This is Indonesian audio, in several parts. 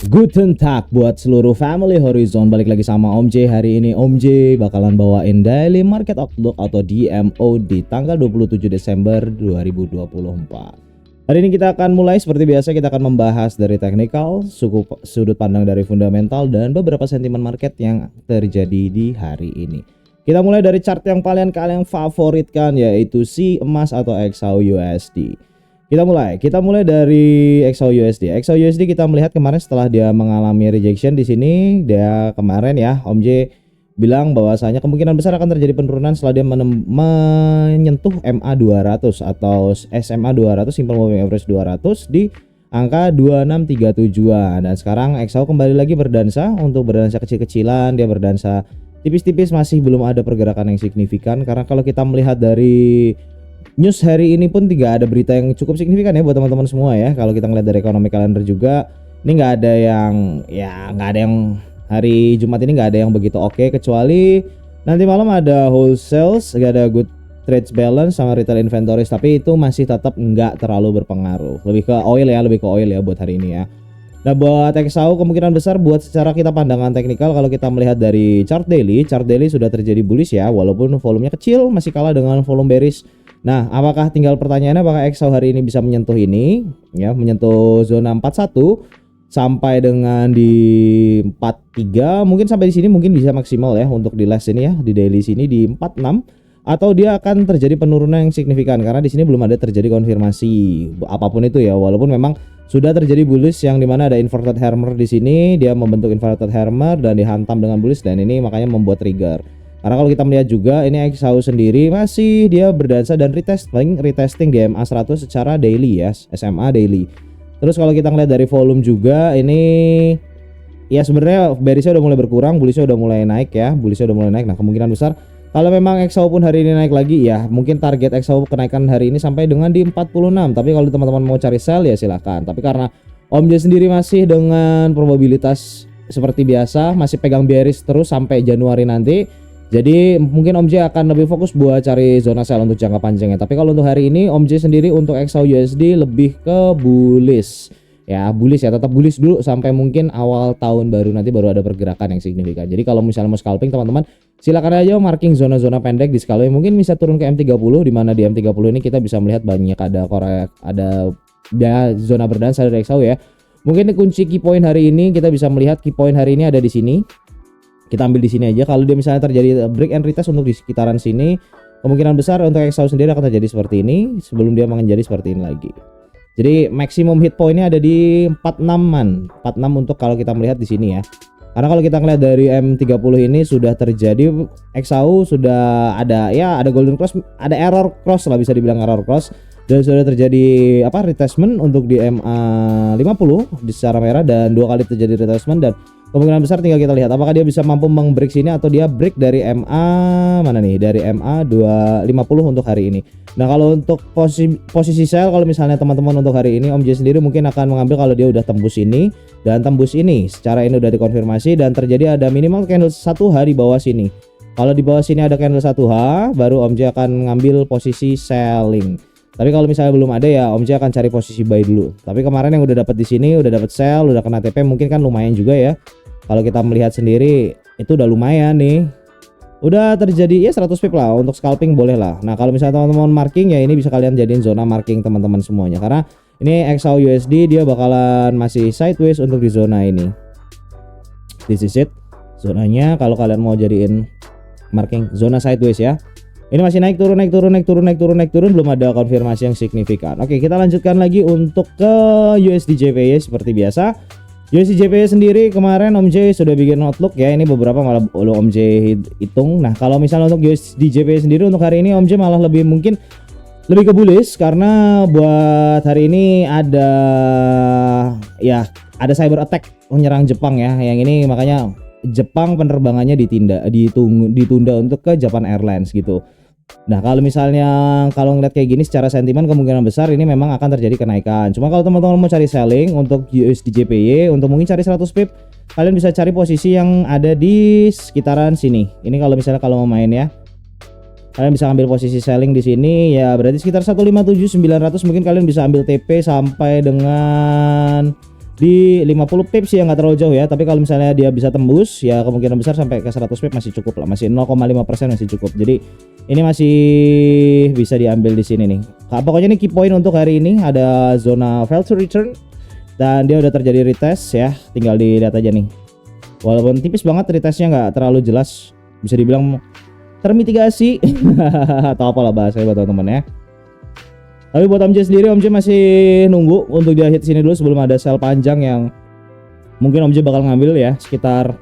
Guten Tag buat seluruh family Horizon. Balik lagi sama Om J. Hari ini Om J bakalan bawain Daily Market Outlook atau DMO di tanggal 27 Desember 2024. Hari ini kita akan mulai seperti biasa, kita akan membahas dari technical, sudut pandang dari fundamental, dan beberapa sentimen market yang terjadi di hari ini. Kita mulai dari chart yang kalian favoritkan, yaitu si emas atau XAUUSD. Kita mulai dari XAUUSD. XAUUSD kita melihat kemarin setelah dia mengalami rejection di sini, dia kemarin ya Om J bilang bahwasanya kemungkinan besar akan terjadi penurunan setelah dia menyentuh MA 200 atau SMA 200, Simple Moving Average 200 di angka 2637-an. Dan sekarang XAU kembali lagi berdansa, untuk berdansa kecil-kecilan, dia berdansa tipis-tipis, masih belum ada pergerakan yang signifikan. Karena kalau kita melihat dari news hari ini pun tidak ada berita yang cukup signifikan ya buat teman-teman semua ya. Kalau kita ngeliat dari economic calendar juga, ini nggak ada yang hari Jumat ini nggak ada yang begitu oke, kecuali nanti malam ada wholesales, nggak ada good trades balance sama retail inventories, tapi itu masih tetap nggak terlalu berpengaruh. Lebih ke oil ya buat hari ini ya. Nah buat XAU kemungkinan besar buat secara kita pandangan teknikal, kalau kita melihat dari chart daily sudah terjadi bullish ya, walaupun volumenya kecil, masih kalah dengan volume bearish. Nah, apakah tinggal pertanyaannya apakah XAU hari ini bisa menyentuh ini ya, menyentuh zona 41 sampai dengan di 43, mungkin sampai di sini mungkin bisa maksimal ya untuk di last ini ya, di daily sini di 46, atau dia akan terjadi penurunan yang signifikan karena di sini belum ada terjadi konfirmasi apapun itu ya, walaupun memang sudah terjadi bullish yang dimana ada inverted hammer di sini, dia membentuk inverted hammer dan dihantam dengan bullish, dan ini makanya membuat trigger. Karena kalau kita melihat juga ini XAU sendiri masih dia berdansa dan retesting di MA 100 secara daily ya, SMA daily. Terus kalau kita ngeliat dari volume juga ini ya sebenarnya bearishnya udah mulai berkurang, bullishnya udah mulai naik ya, Nah kemungkinan besar kalau memang XAU pun hari ini naik lagi ya, mungkin target XAU kenaikan hari ini sampai dengan di 46. Tapi kalau teman-teman mau cari sell ya silakan. Tapi karena Om J sendiri masih dengan probabilitas seperti biasa masih pegang bearish terus sampai Januari nanti, jadi mungkin Om J akan lebih fokus buat cari zona sell untuk jangka panjangnya. Tapi kalau untuk hari ini Om J sendiri untuk XAUUSD lebih ke bullish. Ya, tetap bullish dulu sampai mungkin awal tahun baru, nanti baru ada pergerakan yang signifikan. Jadi kalau misalnya mau scalping teman-teman, silakan aja marking zona-zona pendek di scalping. Mungkin bisa turun ke M30, di mana di M30 ini kita bisa melihat banyak ada zona berdansa dari XAU ya. Mungkin kunci key point hari ini kita bisa melihat key point hari ini ada di sini. Kita ambil di sini aja. Kalau dia misalnya terjadi break and retest untuk di sekitaran sini, kemungkinan besar untuk XAU sendiri akan terjadi seperti ini sebelum dia menjadi seperti ini lagi. Jadi maksimum hit pointnya ada di 46-an, 46 untuk kalau kita melihat di sini ya. Karena kalau kita melihat dari M30 ini sudah terjadi, XAU sudah ada golden cross, ada error cross lah, bisa dibilang error cross, dan sudah terjadi retestment untuk di MA 50 di secara merah, dan 2 kali terjadi retestment, dan kemungkinan besar tinggal kita lihat apakah dia bisa mampu meng-break sini atau dia break dari MA mana nih, dari MA 250 untuk hari ini. Nah kalau untuk posisi sell, kalau misalnya teman-teman untuk hari ini Om J sendiri mungkin akan mengambil kalau dia udah tembus ini dan tembus ini, secara ini udah dikonfirmasi dan terjadi ada minimal candle 1H di bawah sini. Kalau di bawah sini ada candle 1H, baru Om J akan ngambil posisi selling. Tapi kalau misalnya belum ada ya Om J akan cari posisi buy dulu. Tapi kemarin yang udah dapat di sini, udah dapat sell, udah kena TP, mungkin kan lumayan juga ya. Kalau kita melihat sendiri itu udah lumayan nih. Udah terjadi ya 100 pip lah, untuk scalping boleh lah. Nah kalau misalnya teman-teman marking ya, ini bisa kalian jadiin zona marking teman-teman semuanya. Karena ini XAUUSD dia bakalan masih sideways untuk di zona ini. This is it zonanya, kalau kalian mau jadiin marking zona sideways ya. Ini masih naik turun, belum ada konfirmasi yang signifikan. Oke, kita lanjutkan lagi untuk ke USD JPY seperti biasa. USD JPY sendiri kemarin Om J sudah bikin outlook ya, ini beberapa malah Om J hitung. Nah kalau misalnya untuk USD JPY sendiri untuk hari ini Om J malah lebih ke bullish, karena buat hari ini ada cyber attack menyerang Jepang ya. Yang ini makanya Jepang penerbangannya ditunda untuk ke Japan Airlines gitu. Nah kalau misalnya ngeliat kayak gini secara sentimen, kemungkinan besar ini memang akan terjadi kenaikan. Cuma kalau teman-teman mau cari selling untuk USD JPY, untuk mungkin cari 100 pip, kalian bisa cari posisi yang ada di sekitaran sini. Ini kalau misalnya kalau mau main ya, kalian bisa ambil posisi selling di sini ya, berarti sekitar 157.900. Mungkin kalian bisa ambil TP sampai dengan di 50 pips ya, nggak terlalu jauh ya, tapi kalau misalnya dia bisa tembus ya kemungkinan besar sampai ke 100 pips masih cukup lah, masih 0,5% masih cukup. Jadi ini masih bisa diambil di sini nih. Pokoknya ini key point untuk hari ini, ada zona fail to return dan dia udah terjadi retest ya, tinggal dilihat aja nih. Walaupun tipis banget retestnya, nggak terlalu jelas, bisa dibilang termitigasi atau apalah bahasanya buat teman-teman ya. Tapi buat Om J sendiri, Om J masih nunggu untuk dia hit sini dulu sebelum ada sell panjang yang mungkin Om J bakal ngambil ya, sekitar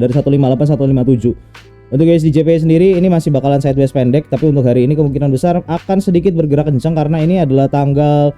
dari 158 157. Untuk USDJP sendiri ini masih bakalan sideways pendek, tapi untuk hari ini kemungkinan besar akan sedikit bergerak kencang karena ini adalah tanggal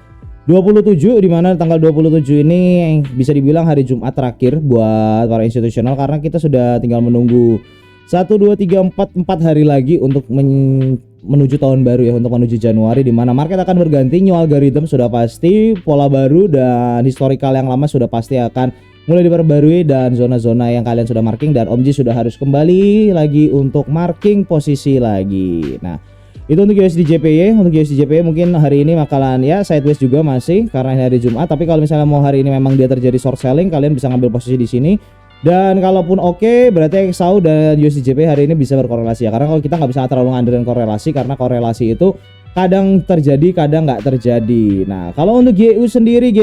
27, di mana tanggal 27 ini bisa dibilang hari Jumat terakhir buat para institusional, karena kita sudah tinggal menunggu 1, 2, 3, 4 hari lagi untuk menuju tahun baru ya, untuk menuju Januari, di mana market akan berganti, new algorithm sudah pasti, pola baru dan historical yang lama sudah pasti akan mulai diperbarui, dan zona-zona yang kalian sudah marking dan Om J sudah harus kembali lagi untuk marking posisi lagi. Nah, itu untuk USDJPY. Untuk USDJPY mungkin hari ini bakalan ya sideways juga masih karena ini hari Jumat, tapi kalau misalnya mau hari ini memang dia terjadi short selling, kalian bisa ngambil posisi di sini. Dan kalaupun oke, berarti XAU dan USDJP hari ini bisa berkorelasi ya, karena kalau kita nggak bisa terlalu ngandelin korelasi, karena korelasi itu kadang terjadi kadang nggak terjadi. Nah, kalau untuk GU sendiri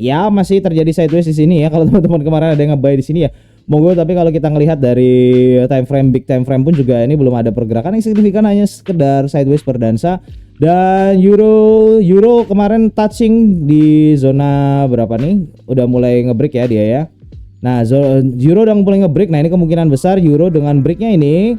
ya masih terjadi sideways di sini ya. Kalau teman-teman kemarin ada yang nge-buy di sini ya monggo, tapi kalau kita ngelihat dari time frame, big time frame pun juga ini belum ada pergerakan yang signifikan, hanya sekedar sideways berdansa. Dan euro kemarin touching di zona berapa nih, udah mulai ngebreak ya dia ya. Nah, euro udah mulai ngebreak. Nah, ini kemungkinan besar euro dengan breaknya ini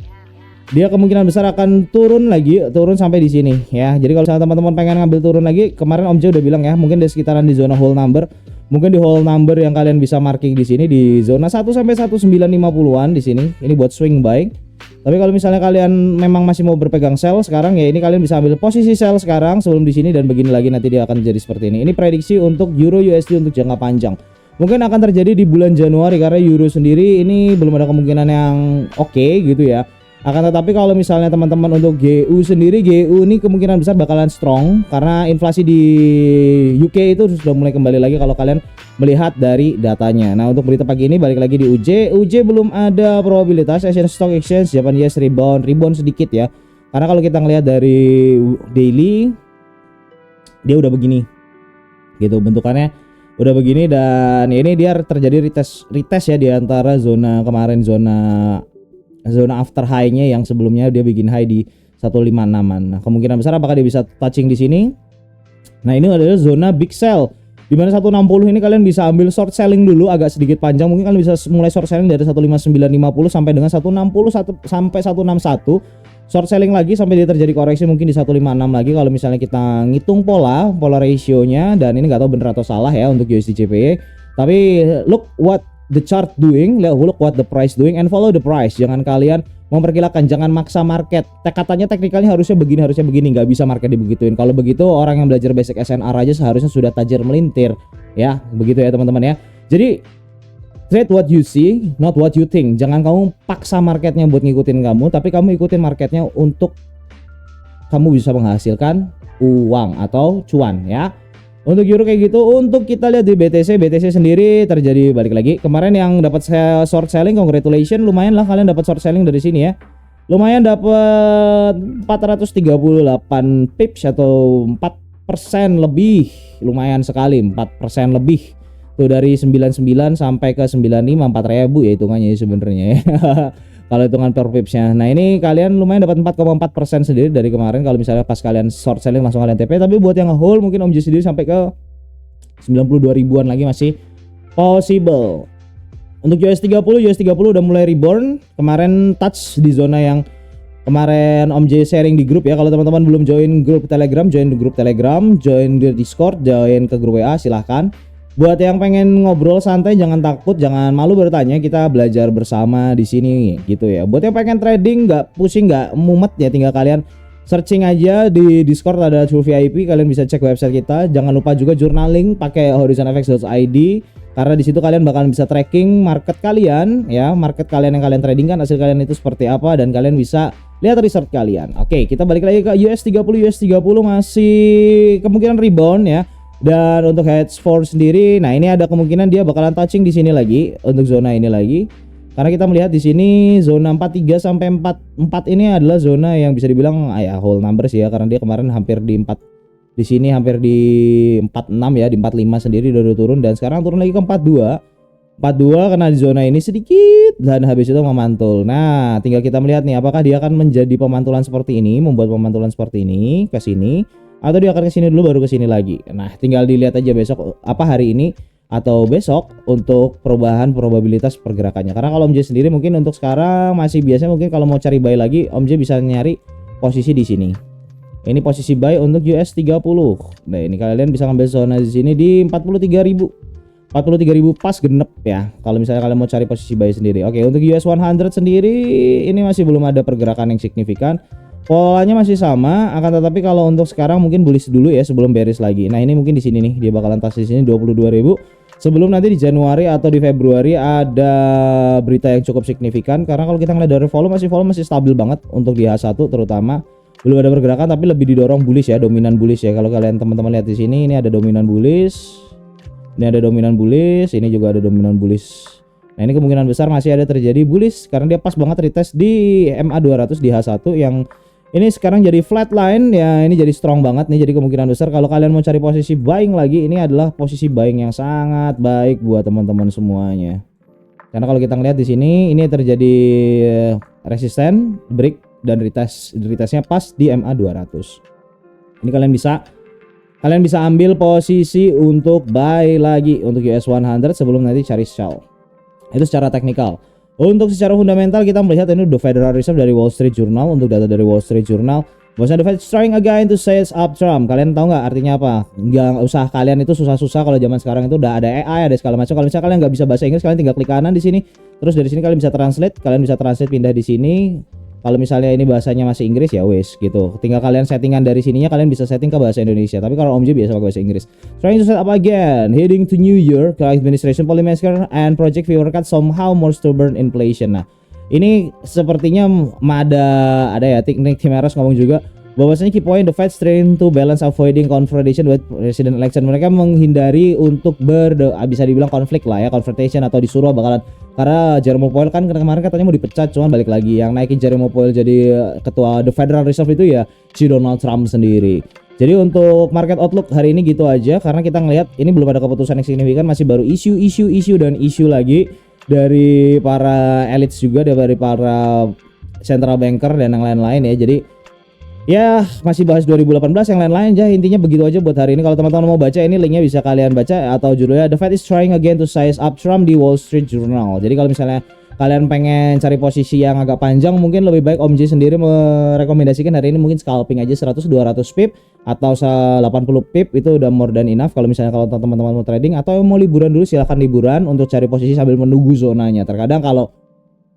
dia kemungkinan besar akan turun lagi, turun sampai di sini ya. Jadi kalau teman-teman pengen ngambil turun lagi, kemarin Om J udah bilang ya, mungkin di sekitaran di zona whole number. Mungkin di whole number yang kalian bisa marking di sini di zona 1 sampai 1950-an di sini. Ini buat swing buy. Tapi kalau misalnya kalian memang masih mau berpegang sell sekarang ya, ini kalian bisa ambil posisi sell sekarang sebelum di sini, dan begini lagi nanti dia akan jadi seperti ini. Ini prediksi untuk euro USD untuk jangka panjang. Mungkin akan terjadi di bulan Januari karena euro sendiri ini belum ada kemungkinan yang oke gitu ya. Akan tetapi kalau misalnya teman-teman untuk GU sendiri, GU ini kemungkinan besar bakalan strong karena inflasi di UK itu sudah mulai kembali lagi kalau kalian melihat dari datanya. Nah, untuk berita pagi ini balik lagi di UJ belum ada probabilitas. Asian Stock Exchange Japan Yes rebound sedikit ya. Karena kalau kita ngelihat dari daily dia udah begini. Gitu bentukannya udah begini, dan ini dia terjadi retest ya di antara zona kemarin, zona after high-nya yang sebelumnya dia bikin high di 156-an. Nah, kemungkinan besar apakah dia bisa touching di sini? Nah, ini adalah zona big sell. Di mana 160 ini kalian bisa ambil short selling dulu agak sedikit panjang. Mungkin kalian bisa mulai short selling dari 159.50 sampai dengan 160 sampai 161. Short selling lagi sampai dia terjadi koreksi mungkin di 156 lagi kalau misalnya kita ngitung pola ratio-nya, dan ini nggak tahu bener atau salah ya untuk USDJPY. Tapi look what the chart doing, look what the price doing and follow the price. Jangan kalian memperkirakan, jangan maksa market. Katanya teknikalnya harusnya begini, nggak bisa market dibegituin. Kalau begitu orang yang belajar basic SNR aja seharusnya sudah tajir melintir ya, begitu ya teman-teman ya. Jadi trade what you see, not what you think. Jangan kamu paksa marketnya buat ngikutin kamu, tapi kamu ikutin marketnya untuk kamu bisa menghasilkan uang atau cuan ya. Untuk euro kayak gitu. Untuk kita lihat di BTC sendiri terjadi balik lagi. Kemarin yang dapat short selling, congratulations, lumayan lah kalian dapat short selling dari sini ya. Lumayan dapat 438 pips atau 4% lebih. Lumayan sekali, 4% lebih. Tuh dari 99 sampai ke 95, 4.000 ya hitungannya sebenarnya ya. Kalau hitungan per pipsnya. Nah, ini kalian lumayan dapat 4,4% sendiri dari kemarin kalau misalnya pas kalian short selling langsung kalian TP. Tapi buat yang hold mungkin Om J sendiri sampai ke 92 ribuan lagi masih possible. Untuk US30 udah mulai reborn. Kemarin touch di zona yang kemarin Om J sharing di grup ya. Kalau teman-teman belum join grup Telegram, join di grup Telegram, join di Discord, join ke grup WA silahkan. Buat yang pengen ngobrol santai, jangan takut, jangan malu bertanya, kita belajar bersama di sini gitu ya. Buat yang pengen trading nggak pusing, nggak mumet ya, tinggal kalian searching aja di Discord ada True VIP, kalian bisa cek website kita. Jangan lupa juga journaling pakai horizonfx.id karena di situ kalian bakalan bisa tracking market kalian ya, market kalian yang kalian trading kan hasil kalian itu seperti apa, dan kalian bisa lihat result kalian. Oke, kita balik lagi ke US30 masih kemungkinan rebound ya. Dan untuk H4 sendiri, nah ini ada kemungkinan dia bakalan touching di sini lagi untuk zona ini lagi. Karena kita melihat di sini zona 43 sampai 44 ini adalah zona yang bisa dibilang ya whole numbers ya, karena dia kemarin hampir di 4, di sini hampir di 46 ya, di 45 sendiri udah turun dan sekarang turun lagi ke 42. 42 karena di zona ini sedikit dan habis itu memantul. Nah, tinggal kita melihat nih apakah dia akan menjadi pemantulan seperti ini, membuat pemantulan seperti ini ke sini, atau dia akan ke sini dulu baru ke sini lagi. Nah, tinggal dilihat aja besok apa hari ini atau besok untuk perubahan probabilitas pergerakannya. Karena kalau Om J sendiri mungkin untuk sekarang masih biasa, mungkin kalau mau cari buy lagi Om J bisa nyari posisi di sini. Ini posisi buy untuk US 30. Nah, ini kalian bisa ngambil zona di sini di 43.000. 43.000 pas genep ya kalau misalnya kalian mau cari posisi buy sendiri. Oke, untuk US 100 sendiri ini masih belum ada pergerakan yang signifikan. Polanya masih sama, akan tetapi kalau untuk sekarang mungkin bullish dulu ya sebelum bearish lagi. Nah, ini mungkin di sini nih dia bakalan tas di sini 22.000 sebelum nanti di Januari atau di Februari ada berita yang cukup signifikan. Karena kalau kita ngeliat dari volume masih stabil banget untuk di H1 terutama. Belum ada pergerakan tapi lebih didorong bullish ya, dominan bullish ya. Kalau kalian teman-teman lihat di sini ini ada dominan bullish. Ini ada dominan bullish, ini juga ada dominan bullish. Nah, ini kemungkinan besar masih ada terjadi bullish karena dia pas banget retest di MA200 di H1 yang ini sekarang jadi flatline ya, ini jadi strong banget nih. Jadi kemungkinan besar kalau kalian mau cari posisi buying lagi, ini adalah posisi buying yang sangat baik buat teman-teman semuanya. Karena kalau kita ngeliat di sini ini terjadi resisten, break dan retestnya pas di MA200. Ini kalian bisa ambil posisi untuk buy lagi untuk US 100 sebelum nanti cari sell. Itu secara teknikal. Untuk secara fundamental kita melihat ini udah Federal Reserve dari Wall Street Journal, untuk data dari Wall Street Journal. Bahwasanya the Fed is trying again to size up Trump. Kalian tahu nggak artinya apa? Nggak usah kalian itu susah-susah kalau zaman sekarang itu udah ada AI, ada segala macam. Kalau misalnya kalian nggak bisa bahasa Inggris, kalian tinggal klik kanan di sini. Terus dari sini kalian bisa translate, pindah di sini. Kalau misalnya ini bahasanya masih Inggris ya wes gitu. Tinggal kalian settingan dari sininya, kalian bisa setting ke bahasa Indonesia. Tapi kalau Om J biasa pakai bahasa Inggris. Trying to set up again, heading to New Year, administration policymaker and project forecast somehow more stubborn inflation. Nah, ini sepertinya ada ya teknik Tim Eros ngomong juga bahwasanya key point the Fed trying to balance avoiding confrontation with president election. Mereka menghindari untuk bisa dibilang konflik lah ya, confrontation atau disuruh bakalan, karena Jerome Powell kan kemarin katanya mau dipecat, cuman balik lagi yang naikin Jerome Powell jadi ketua The Federal Reserve itu ya si Donald Trump sendiri. Jadi untuk market outlook hari ini gitu aja, karena kita ngelihat ini belum ada keputusan yang signifikan, masih baru isu dan isu lagi dari para elites juga, dari para central banker dan yang lain-lain ya. Jadi ya masih bahas 2018 yang lain-lain aja, intinya begitu aja buat hari ini. Kalau teman-teman mau baca ini linknya bisa kalian baca, atau judulnya The Fed is trying again to size up Trump di Wall Street Journal. Jadi kalau misalnya kalian pengen cari posisi yang agak panjang, mungkin lebih baik Om J sendiri merekomendasikan hari ini mungkin scalping aja 100-200 pip atau 80 pip, itu udah more than enough. Kalau misalnya kalau teman-teman mau trading atau mau liburan dulu, silahkan liburan untuk cari posisi sambil menunggu zonanya. Terkadang kalau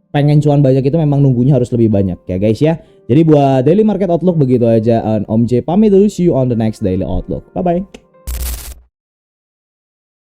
pengen cuan banyak itu memang nunggunya harus lebih banyak ya guys ya. Jadi buat daily market outlook begitu aja. Om J pamit dulu, see you on the next daily outlook. Bye bye.